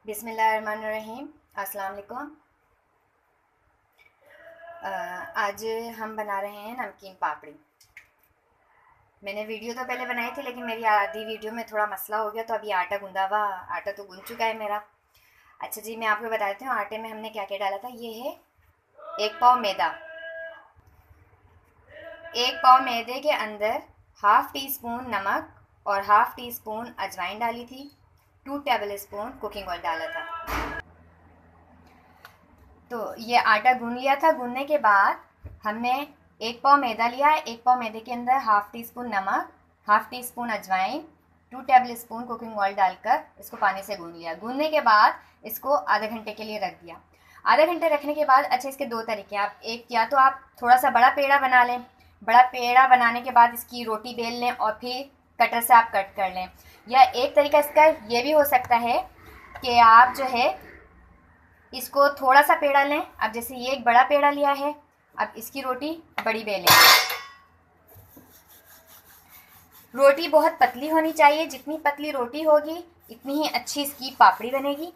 बिस्मिल्लाहिर्रहमानिर्रहीम। अस्सलाम वालेकुम। आज हम बना रहे हैं नमकीन पापड़ी। मैंने वीडियो तो पहले बनाई थी, लेकिन मेरी आधी वीडियो में थोड़ा मसला हो गया, तो अभी आटा गूंदा हुआ, आटा तो गूंद चुका है मेरा। अच्छा जी, मैं आपको बता देती हूँ आटे में हमने क्या क्या डाला था। ये है 1 पाव मैदा। 1 पाव मैदे के अंदर हाफ़ टी स्पून नमक और हाफ़ टी स्पून अजवाइन डाली थी। 2 टेबल स्पून कुकिंग ऑयल डाला था। तो ये आटा गूंद लिया था। गूंदने के बाद हमने 1 पाव मैदा लिया है। 1 पाव मैदे के अंदर हाफ़ टी स्पून नमक, हाफ़ टी स्पून अजवाइन, 2 टेबल स्पून कुकिंग ऑयल डालकर इसको पानी से गूंद लिया। गूंदने के बाद इसको आधे घंटे के लिए रख दिया। आधे घंटे रखने के बाद अच्छा, इसके दो तरीके हैं। आप एक, या तो आप थोड़ा सा बड़ा पेड़ा बना लें। बड़ा पेड़ा बनाने के बाद इसकी रोटी बेल लें और फिर कटर से आप कट कर लें। या एक तरीका इसका ये भी हो सकता है कि आप जो है इसको थोड़ा सा पेड़ा लें। अब जैसे ये एक बड़ा पेड़ा लिया है, अब इसकी रोटी बड़ी बेलें। रोटी बहुत पतली होनी चाहिए। जितनी पतली रोटी होगी इतनी ही अच्छी इसकी पापड़ी बनेगी।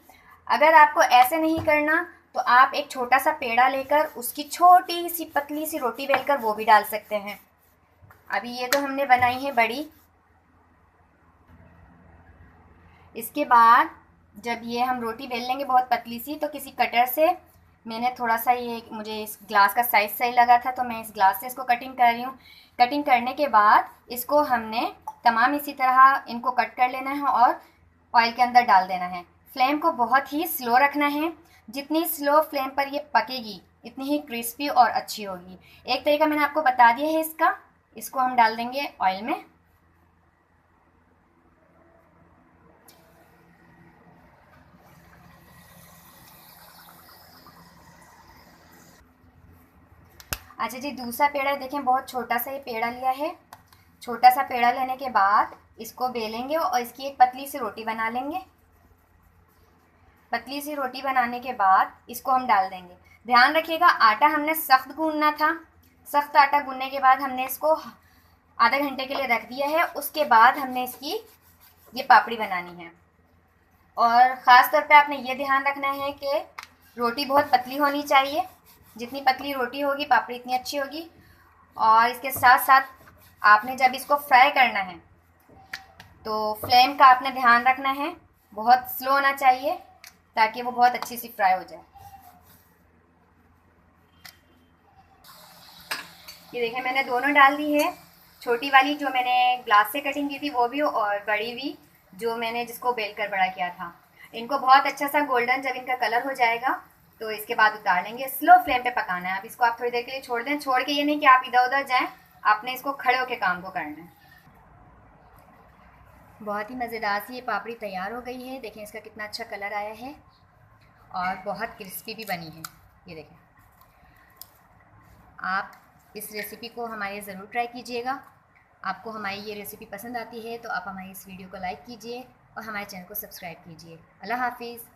अगर आपको ऐसे नहीं करना तो आप एक छोटा सा पेड़ा लेकर उसकी छोटी सी पतली सी रोटी बेलकर वो भी डाल सकते हैं। अभी ये तो हमने बनाई है बड़ी। इसके बाद जब ये हम रोटी बेल लेंगे बहुत पतली सी, तो किसी कटर से मैंने थोड़ा सा, ये मुझे इस ग्लास का साइज़ सही लगा था तो मैं इस ग्लास से इसको कटिंग कर रही हूँ। कटिंग करने के बाद इसको हमने तमाम इसी तरह इनको कट कर लेना है और ऑयल के अंदर डाल देना है। फ्लेम को बहुत ही स्लो रखना है। जितनी स्लो फ्लेम पर ये पकेगी इतनी ही क्रिस्पी और अच्छी होगी। एक तरीका मैंने आपको बता दिया है इसका। इसको हम डाल देंगे ऑयल में। अच्छा जी, दूसरा पेड़ा देखें, बहुत छोटा सा ये पेड़ा लिया है। छोटा सा पेड़ा लेने के बाद इसको बेलेंगे और इसकी एक पतली सी रोटी बना लेंगे। पतली सी रोटी बनाने के बाद इसको हम डाल देंगे। ध्यान रखिएगा, आटा हमने सख्त गूंदना था। सख्त आटा गूंदने के बाद हमने इसको आधे घंटे के लिए रख दिया है। उसके बाद हमने इसकी ये पापड़ी बनानी है। और ख़ास तौर पे आपने ये ध्यान रखना है कि रोटी बहुत पतली होनी चाहिए। जितनी पतली रोटी होगी पापड़ी इतनी अच्छी होगी। और इसके साथ साथ आपने जब इसको फ्राई करना है तो फ्लेम का आपने ध्यान रखना है, बहुत स्लो होना चाहिए ताकि वो बहुत अच्छी सी फ्राई हो जाए। ये देखें, मैंने दोनों डाल दी है। छोटी वाली जो मैंने ग्लास से कटिंग की थी वो भी, और बड़ी भी जो मैंने जिसको बेल कर बड़ा किया था। इनको बहुत अच्छा सा गोल्डन जब इनका कलर हो जाएगा तो इसके बाद उतार लेंगे। स्लो फ्लेम पे पकाना है। अब इसको आप थोड़ी देर के लिए छोड़ दें। छोड़ के ये नहीं कि आप इधर उधर जाएं, आपने इसको खड़े होकर काम को करना है। बहुत ही मज़ेदार सी ये पापड़ी तैयार हो गई है। देखें इसका कितना अच्छा कलर आया है और बहुत क्रिस्पी भी बनी है। ये देखें, आप इस रेसिपी को हमारे ज़रूर ट्राई कीजिएगा। आपको हमारी ये रेसिपी पसंद आती है तो आप हमारी इस वीडियो को लाइक कीजिए और हमारे चैनल को सब्सक्राइब कीजिए। अल्लाह हाफ़िज़।